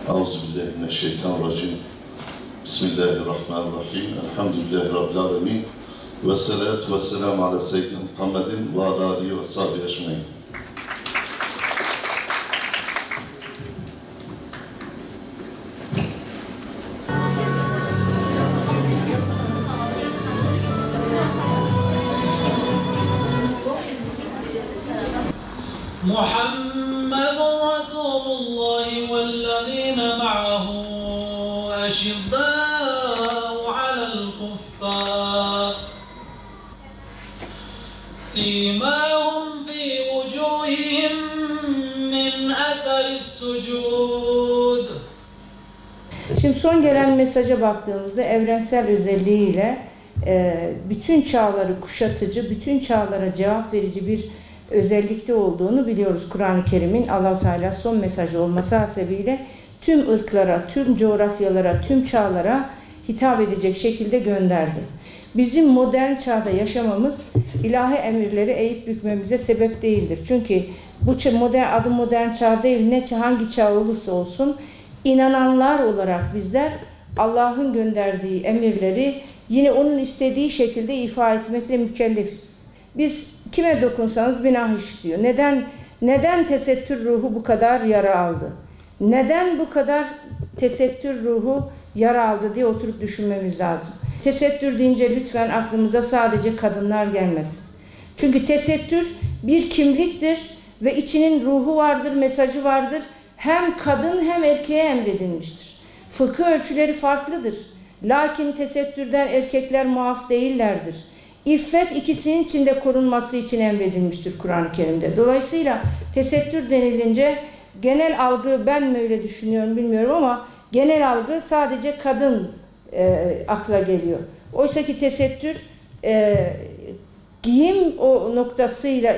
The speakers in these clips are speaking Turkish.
Euzubillahimineşşeytanirracim. Bismillahirrahmanirrahim. Elhamdülillahi Rabbil alemin. Ve salatu ve selamu ala seyyidina Muhammedin ve ala alihi ve sahbihi ecmaîn. Muhammedun Resulullah vellezîne ma'ahu eşiddâ'u alel kuffâr simâhum fî vücûhihim min eseris sucûd. Şimdi son gelen mesaja baktığımızda evrensel özelliğiyle bütün çağları kuşatıcı, bütün çağlara cevap verici bir özellikte olduğunu biliyoruz. Kur'an-ı Kerim'in Allah-u Teala son mesajı olması hasebiyle tüm ırklara, tüm coğrafyalara, tüm çağlara hitap edecek şekilde gönderdi. Bizim modern çağda yaşamamız ilahi emirleri eğip bükmemize sebep değildir. Çünkü bu adı modern çağ değil, hangi çağ olursa olsun inananlar olarak bizler Allah'ın gönderdiği emirleri yine onun istediği şekilde ifa etmekle mükellefiz. Biz kime dokunsanız günah işliyor. Neden tesettür ruhu bu kadar yara aldı? Neden bu kadar tesettür ruhu yara aldı diye oturup düşünmemiz lazım. Tesettür deyince lütfen aklımıza sadece kadınlar gelmesin. Çünkü tesettür bir kimliktir ve içinin ruhu vardır, mesajı vardır. Hem kadın hem erkeğe emredilmiştir. Fıkıh ölçüleri farklıdır. Lakin tesettürden erkekler muaf değillerdir. İffet ikisinin içinde korunması için emredilmiştir Kur'an-ı Kerim'de. Dolayısıyla tesettür denilince genel algı, ben mi öyle düşünüyorum bilmiyorum ama genel algı sadece kadın akla geliyor. Oysa ki tesettür giyim o noktasıyla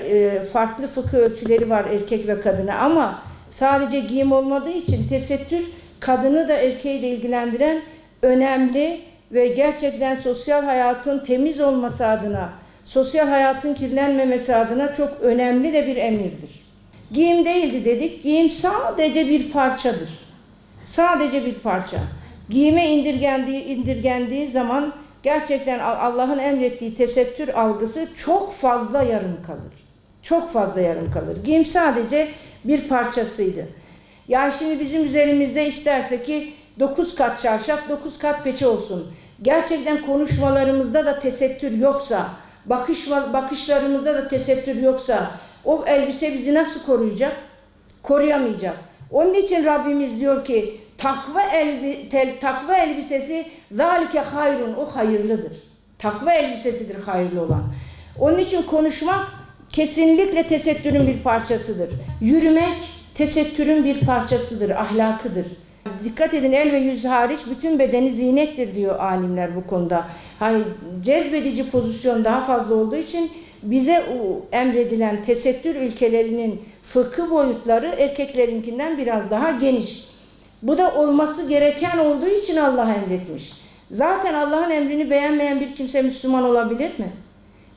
farklı fıkıh ölçüleri var erkek ve kadına ama sadece giyim olmadığı için tesettür kadını da erkeği de ilgilendiren önemli ve gerçekten sosyal hayatın temiz olması adına, sosyal hayatın kirlenmemesi adına çok önemli de bir emirdir. Giyim değildi dedik, giyim sadece bir parçadır. Sadece bir parça. Giyime indirgendiği zaman gerçekten Allah'ın emrettiği tesettür algısı çok fazla yarım kalır. Çok fazla yarım kalır. Giyim sadece bir parçasıydı. Yani şimdi bizim üzerimizde isterse ki 9 kat çarşaf, 9 kat peçe olsun. Gerçekten konuşmalarımızda da tesettür yoksa, bakışlarımızda da tesettür yoksa o elbise bizi nasıl koruyacak? Koruyamayacak. Onun için Rabbimiz diyor ki takva elbisesi zalike hayrun, o hayırlıdır. Takva elbisesidir hayırlı olan. Onun için konuşmak kesinlikle tesettürün bir parçasıdır. Yürümek tesettürün bir parçasıdır, ahlakıdır. Dikkat edin, el ve yüz hariç bütün bedeni zinettir diyor alimler bu konuda. Hani cezbedici pozisyon daha fazla olduğu için bize emredilen tesettür ilkelerinin fıkıh boyutları erkeklerinkinden biraz daha geniş. Bu da olması gereken olduğu için Allah emretmiş. Zaten Allah'ın emrini beğenmeyen bir kimse Müslüman olabilir mi?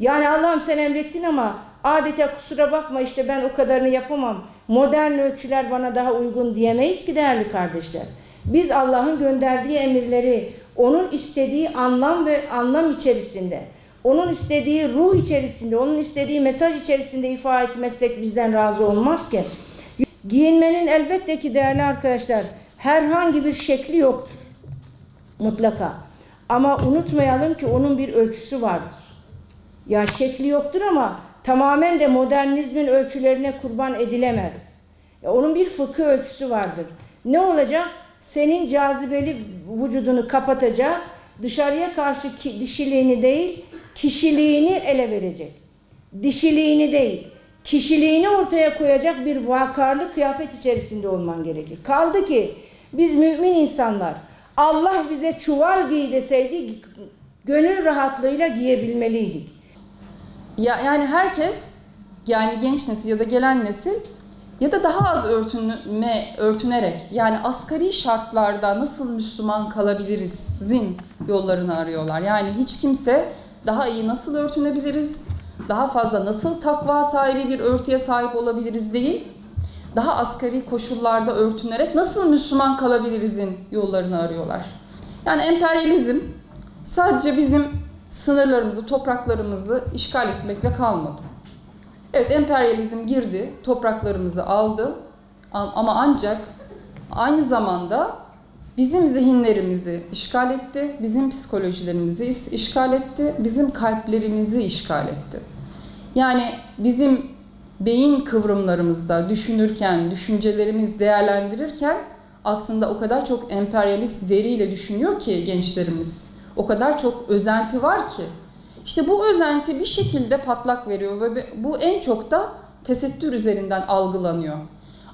Yani Allah'ım sen emrettin ama adeta kusura bakma işte ben o kadarını yapamam. Modern ölçüler bana daha uygun diyemeyiz ki değerli kardeşler. Biz Allah'ın gönderdiği emirleri onun istediği anlam içerisinde, onun istediği ruh içerisinde, onun istediği mesaj içerisinde ifa etmezsek bizden razı olmaz ki. Giyinmenin elbette ki değerli arkadaşlar herhangi bir şekli yoktur. Mutlaka. Ama unutmayalım ki onun bir ölçüsü vardır. Ya şekli yoktur ama tamamen de modernizmin ölçülerine kurban edilemez. Onun bir fıkıh ölçüsü vardır. Ne olacak? Senin cazibeli vücudunu kapatacak, dışarıya karşı dişiliğini değil, kişiliğini ele verecek. Dişiliğini değil, kişiliğini ortaya koyacak bir vakarlı kıyafet içerisinde olman gerekir. Kaldı ki biz mümin insanlar, Allah bize çuval giy deseydi gönül rahatlığıyla giyebilmeliydik. Yani herkes, yani genç nesil ya da gelen nesil ya da daha az örtünerek, yani asgari şartlarda nasıl Müslüman kalabiliriz'in yollarını arıyorlar. Yani hiç kimse daha iyi nasıl örtünebiliriz, daha fazla nasıl takva sahibi bir örtüye sahip olabiliriz değil. daha asgari koşullarda örtünerek nasıl Müslüman kalabilirizin yollarını arıyorlar. Yani emperyalizm sadece bizim sınırlarımızı, topraklarımızı işgal etmekle kalmadı. Evet, emperyalizm girdi, topraklarımızı aldı ama ancak aynı zamanda bizim zihinlerimizi işgal etti, bizim psikolojilerimizi işgal etti, bizim kalplerimizi işgal etti. Yani bizim beyin kıvrımlarımızda düşünürken, düşüncelerimiz değerlendirirken aslında o kadar çok emperyalist veriyle düşünüyor ki gençlerimiz. O kadar çok özenti var ki. İşte bu özenti bir şekilde patlak veriyor ve bu en çok da tesettür üzerinden algılanıyor.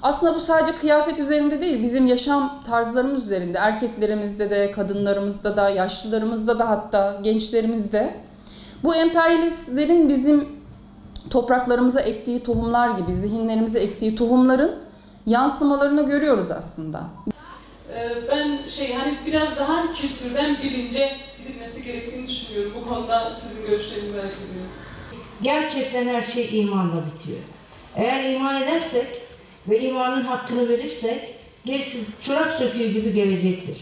Aslında bu sadece kıyafet üzerinde değil, bizim yaşam tarzlarımız üzerinde, erkeklerimizde de, kadınlarımızda da, yaşlılarımızda da, hatta gençlerimizde. Bu emperyalistlerin bizim topraklarımıza ektiği tohumlar gibi, zihinlerimize ektiği tohumların yansımalarını görüyoruz aslında. Ben hani biraz daha kültürden bilince gidilmesi gerektiğini düşünüyorum. Bu konuda sizin görüşlerinizi merak ediyorum. Gerçekten her şey imanla bitiyor. Eğer iman edersek ve imanın hakkını verirsek gerisi çorap söküğü gibi gelecektir.